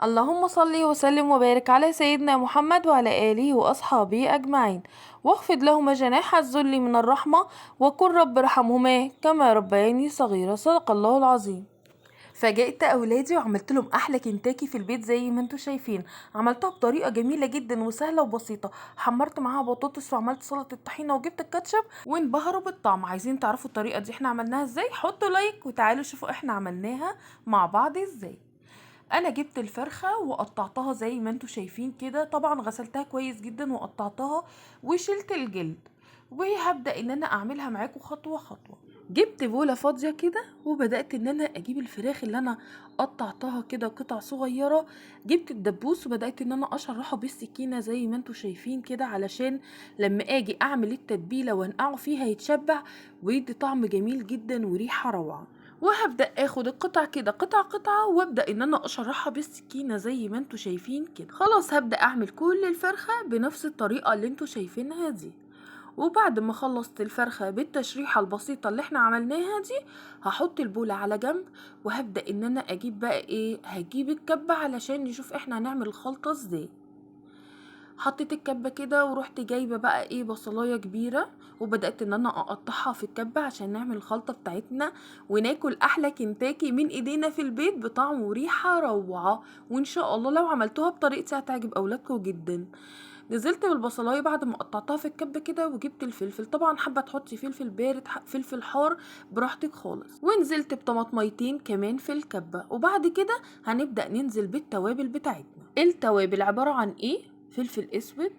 اللهم صل وسلم وبارك على سيدنا محمد وعلى آله وأصحابه أجمعين، واخفض لهما جناح الذل من الرحمة، وقل رب ارحمهما كما ربياني صغيرة. صدق الله العظيم. فاجئت اولادي وعملت لهم احلى كنتاكي في البيت زي ما انتم شايفين. عملتها بطريقه جميله جدا وسهله وبسيطه. حمرت معاها بطاطس وعملت سلطه الطحينه وجبت الكاتشب وانبهروا بالطعم. عايزين تعرفوا الطريقه دي احنا عملناها ازاي؟ حطوا لايك وتعالوا شوفوا احنا عملناها مع بعض ازاي. انا جبت الفرخه وقطعتها زي ما انتم شايفين كده. طبعا غسلتها كويس جدا وقطعتها وشلت الجلد، وهبدا ان انا اعملها معاكم خطوه خطوه. جبت بوله فاضيه كده وبدات ان انا اجيب الفراخ اللي انا قطعتها كده قطع صغيره. جبت الدبوس وبدات ان انا اشرحه بالسكينه زي ما انتم شايفين كده، علشان لما اجي اعمل التتبيله وانقعه فيها يتشبع ويدي طعم جميل جدا وريحه روعه. وهبدأ اخد القطع كده قطعة قطعة وابدأ ان انا اشرحها بالسكينة زي ما انتوا شايفين كده. خلاص هبدأ اعمل كل الفرخة بنفس الطريقة اللي انتوا شايفينها دي. وبعد ما خلصت الفرخة بالتشريحة البسيطة اللي احنا عملناها دي، هحط البولة على جنب. وهبدأ ان انا اجيب بقى ايه، هجيب الكبة علشان نشوف احنا هنعمل الخلطة ازاي. حطيت الكبة كده ورحت جايبة بقى ايه بصلاية كبيرة، وبدأت ان انا اقطعها في الكبة عشان نعمل الخلطة بتاعتنا وناكل احلى كنتاكي من ايدينا في البيت بطعم وريحة روعة. وان شاء الله لو عملتوها بطريقتي هتعجب اولادكم جدا. نزلت بالبصلايه بعد ما قطعتها في الكبه كده، وجبت الفلفل. طبعا حابه تحطي فلفل بارد فلفل حار براحتك خالص. ونزلت بطماطميتين كمان في الكبه. وبعد كده هنبدا ننزل بالتوابل بتاعتنا. التوابل عباره عن ايه؟ فلفل اسود،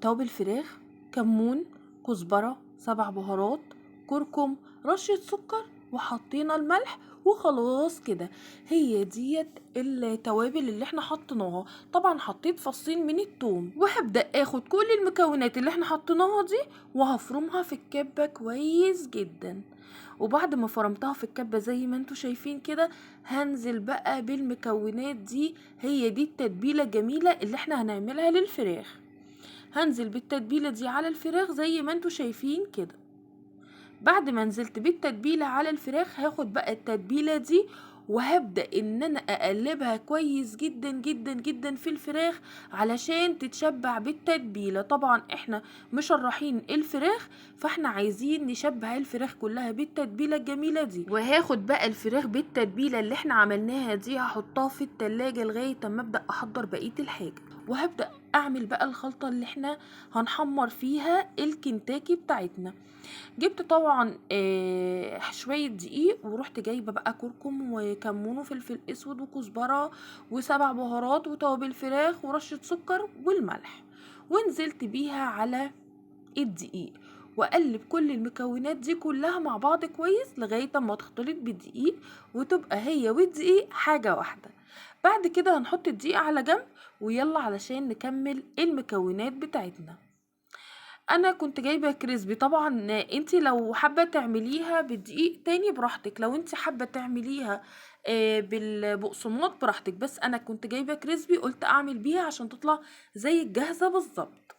توابل فراخ، كمون، كزبره، 7 بهارات، كركم، رشه سكر، وحطينا الملح. وخلاص كده هي ديت التوابل اللي احنا حطيناها. طبعا حطيت فصين من الثوم. وهبدأ اخد كل المكونات اللي احنا حطيناها دي وهفرمها في الكبة كويس جدا. وبعد ما فرمتها في الكبة زي ما انتوا شايفين كده، هنزل بقى بالمكونات دي. هي دي التتبيلة الجميلة اللي احنا هنعملها للفراخ. هنزل بالتتبيلة دي على الفراخ زي ما انتوا شايفين كده. بعد ما نزلت بالتتبيلة على الفراخ، هاخد بقى التتبيلة دي وهبدأ ان انا اقلبها كويس جدا جدا جدا في الفراخ علشان تتشبع بالتتبيلة. طبعا احنا مشرحين الفراخ، فاحنا عايزين نشبع الفراخ كلها بالتتبيلة الجميلة دي. وهاخد بقى الفراخ بالتتبيلة اللي احنا عملناها دي، هحطها في التلاجة لغاية اما ابدأ احضر بقية الحاجة. وهبدأ اعمل بقى الخلطة اللي احنا هنحمر فيها الكنتاكي بتاعتنا. جبت طبعا شوية دقيق، ورحت جايبة بقى كركم وكمون وفلفل اسود وكزبرة و7 بهارات وتوابل فراخ ورشة سكر والملح. ونزلت بيها على الدقيق واقلب كل المكونات دي كلها مع بعض كويس لغاية ما تختلط بالدقيق وتبقى هي والدقيق حاجة واحدة. بعد كده هنحط الدقيق على جنب ويلا علشان نكمل المكونات بتاعتنا. انا كنت جايبه كريسبي. طبعا انتي لو حابه تعمليها بالدقيق تاني براحتك، لو انتي حابه تعمليها بالبقسماط براحتك، بس انا كنت جايبه كريسبي قلت اعمل بيها عشان تطلع زي الجاهزه بالظبط.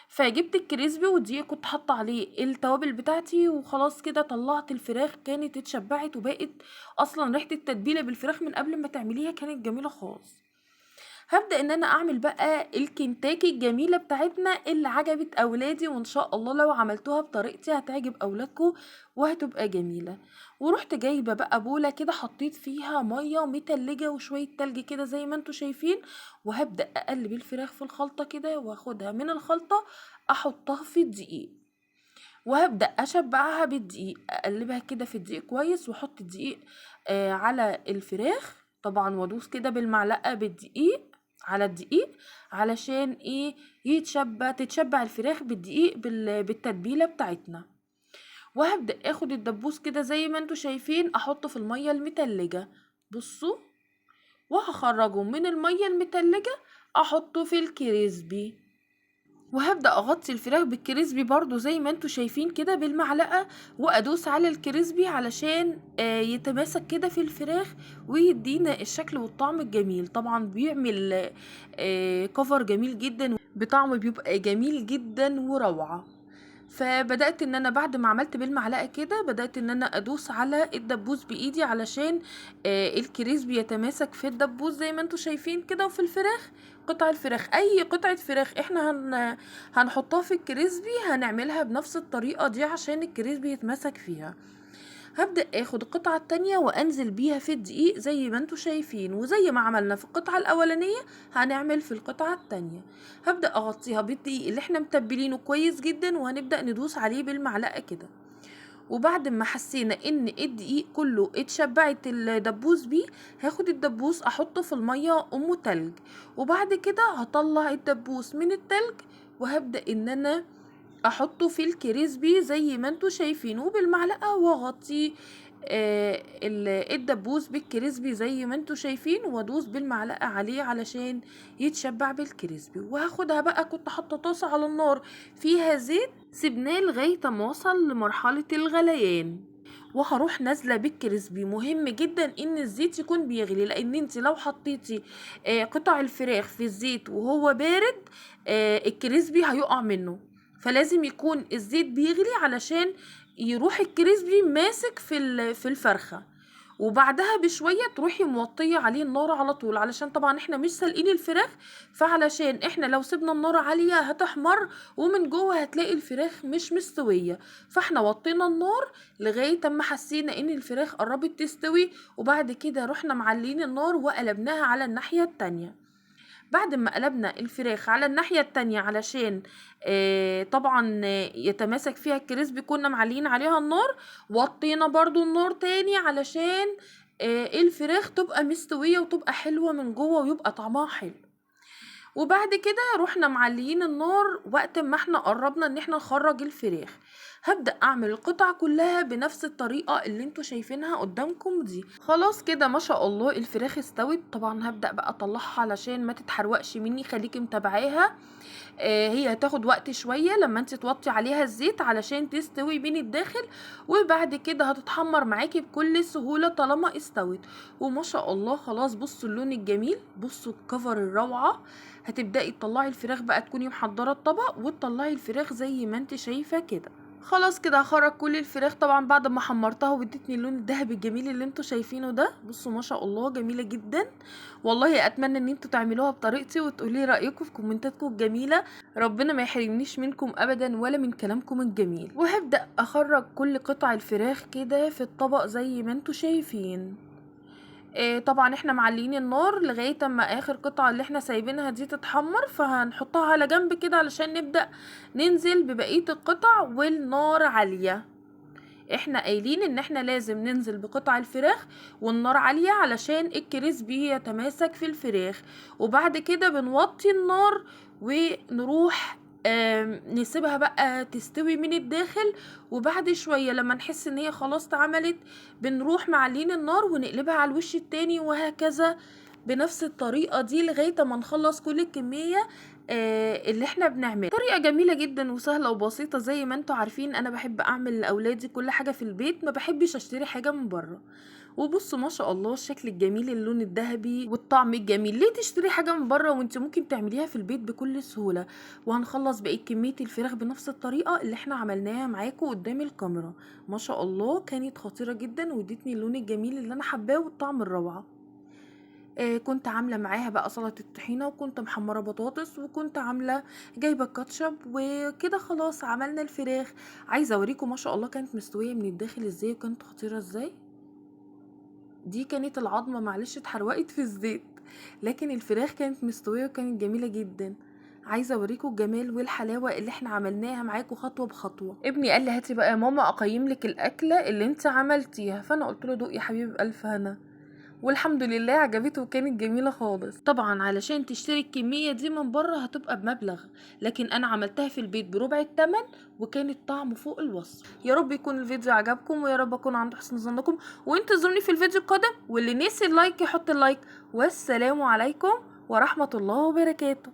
فجبت الكريسبي والدقيق كنت حاطه عليه التوابل بتاعتي. وخلاص كده طلعت الفراخ كانت اتشبعت وبقت اصلا ريحه التتبيله بالفراخ من قبل ما تعمليها كانت جميله خالص. هبدأ ان انا اعمل بقى الكنتاكي الجميلة بتاعتنا اللي عجبت اولادي، وان شاء الله لو عملتوها بطريقتي هتعجب اولادكم وهتبقى جميلة. ورحت جايبة بقى بولة كده حطيت فيها مية متلجة وشوية تلج كده زي ما انتوا شايفين. وهبدأ اقلب الفراخ في الخلطة كده واخدها من الخلطة احطها في الدقيق. وهبدأ اشبعها بالدقيق، اقلبها كده في الدقيق كويس واحط الدقيق على الفراخ طبعا، وادوس كده بالمعلقة بالدقيق على الدقيق علشان ايه تتشبع الفراخ بالدقيق بالتتبيلة بتاعتنا. وهبدأ اخد الدبوس كده زي ما انتوا شايفين احطه في المية المتلجة. بصوا، وهخرجه من المية المتلجة احطه في الكريسبي. وهبدأ اغطي الفراخ بالكريسبي برضو زي ما انتوا شايفين كده بالمعلقة، وادوس على الكريسبي علشان يتماسك كده في الفراخ ويدينا الشكل والطعم الجميل. طبعا بيعمل كفر جميل جدا بطعم بيبقى جميل جدا وروعة. فبدأت ان انا بعد ما عملت بالمعلقة كده بدأت ان انا ادوس على الدبوس بايدي علشان الكريسبي يتماسك في الدبوس زي ما انتوا شايفين كده. وفي الفراخ، قطع الفراخ، اي قطعة فراخ احنا هنحطها في الكريسبي هنعملها بنفس الطريقة دي عشان الكريسبي يتماسك فيها. هبدأ اخد القطعة التانية وانزل بيها في الدقيق زي ما انتوا شايفين، وزي ما عملنا في القطعة الاولانية هنعمل في القطعة التانية. هبدأ اغطيها بالدقيق اللي احنا متبلينه كويس جدا، وهنبدأ ندوس عليه بالمعلقة كده. وبعد ما حسينا ان الدقيق كله اتشبعت الدبوس بيه، هاخد الدبوس احطه في المية تلج، وبعد كده هطلع الدبوس من التلج وهبدأ ان انا احطه في الكريسبي زي ما انتوا شايفين، وبالمعلقة واغطيه الدبوس بالكريسبي زي ما انتوا شايفين، وادوس بالمعلقة عليه علشان يتشبع بالكريسبي. وهاخدها بقى، كنت حاطة طاسة على النار فيها زيت، سيبناه لغاية ما وصل لمرحلة الغليان، وهروح نازله بالكريسبي. مهم جدا ان الزيت يكون بيغلي، لان انت لو حطيتي قطع الفراخ في الزيت وهو بارد الكريسبي هيقع منه، فلازم يكون الزيت بيغلي علشان يروح الكريسبي ماسك في الفرخه. وبعدها بشويه تروحي موطيه عليه النار على طول، علشان طبعا احنا مش سالقين الفراخ، فعلشان احنا لو سيبنا النار عاليه هتحمر ومن جوه هتلاقي الفراخ مش مستويه. فاحنا وطينا النار لغايه اما حسينا ان الفراخ قربت تستوي، وبعد كده رحنا معلين النار وقلبناها على الناحيه التانية. بعد ما قلبنا الفراخ على الناحية التانية علشان طبعا يتماسك فيها الكريسبي، كنا معلين عليها النار، وطينا برضو النار تاني علشان الفراخ تبقى مستوية وتبقى حلوة من جوه ويبقى طعمها حلو. وبعد كده رحنا معليين النار وقت ما احنا قربنا ان احنا نخرج الفراخ. هبدأ اعمل القطع كلها بنفس الطريقة اللي انتوا شايفينها قدامكم دي. خلاص كده ما شاء الله الفراخ استوت. طبعا هبدأ بقى اطلعها علشان ما تتحرقش مني، خليكي متابعاها. هي هتاخد وقت شوية لما انت توطي عليها الزيت علشان تستوي من الداخل، وبعد كده هتتحمر معاكي بكل سهولة طالما استوت. وما شاء الله خلاص، بصوا اللون الجميل، بصوا الكفر الروعة. هتبدأي تطلعي الفراخ بقى، تكوني محضرة الطبق وتطلعي الفراخ زي ما انت شايفة كده. خلاص كده هخرج كل الفراخ طبعا بعد ما حمرتها وادتني اللون الذهبي الجميل اللي انتوا شايفينه ده. بصوا ما شاء الله جميله جدا. والله اتمنى ان انتوا تعملوها بطريقتي وتقولي رايكم في كومنتاتكم الجميله. ربنا ما يحرمنيش منكم ابدا ولا من كلامكم الجميل. وهبدا اخرج كل قطع الفراخ كده في الطبق زي ما انتوا شايفين. طبعا احنا معلين النار لغايه اما اخر قطعه اللي احنا سايبينها دي تتحمر، فهنحطها على جنب كده علشان نبدا ننزل ببقيه القطع والنار عاليه. احنا قايلين ان احنا لازم ننزل بقطع الفراخ والنار عاليه علشان الكريسبي يتماسك في الفراخ. وبعد كده بنوطي النار ونروح نسيبها بقى تستوي من الداخل. وبعد شوية لما نحس ان هي خلاص اتعملت بنروح معلين النار ونقلبها على الوش التاني، وهكذا بنفس الطريقة دي لغاية ما نخلص كل الكمية اللي احنا بنعملها. طريقة جميلة جدا وسهلة وبسيطة. زي ما انتوا عارفين انا بحب اعمل لاولادي كل حاجة في البيت، ما بحبش اشتري حاجة من بره. وبصوا ما شاء الله الشكل الجميل، اللون الذهبي والطعم الجميل. ليه تشتري حاجة من بره وانت ممكن تعمليها في البيت بكل سهولة؟ وهنخلص بقية كمية الفراخ بنفس الطريقة اللي احنا عملناها معاكم قدام الكاميرا. ما شاء الله كانت خطيرة جدا وادتني اللون الجميل اللي انا حباه والطعم الروعة. كنت عامله معاها بقى سلطه الطحينه، وكنت محمره بطاطس، وكنت عامله جايبه الكاتشب. وكده خلاص عملنا الفراخ. عايزه اوريكم ما شاء الله كانت مستويه من الداخل ازاي وكانت خطيره ازاي. دي كانت العظمه معلش اتحرقت في الزيت، لكن الفراخ كانت مستويه وكانت جميله جدا. عايزه اوريكم الجمال والحلاوه اللي احنا عملناها معاكم خطوه بخطوه. ابني قال لي هاتي بقى يا ماما اقيم لك الاكله اللي انت عملتيها، فانا قلت له دوق يا حبيبي بالف هنا. والحمد لله عجبته وكانت جميلة خالص. طبعا علشان تشتري الكمية دي من بره هتبقى بمبلغ، لكن انا عملتها في البيت بربع الثمن وكانت طعم فوق الوصف. يا رب يكون الفيديو عجبكم، ويا رب اكون عند حسن ظنكم، وانتظروني في الفيديو القادم. واللي نسي اللايك يحط اللايك. والسلام عليكم ورحمة الله وبركاته.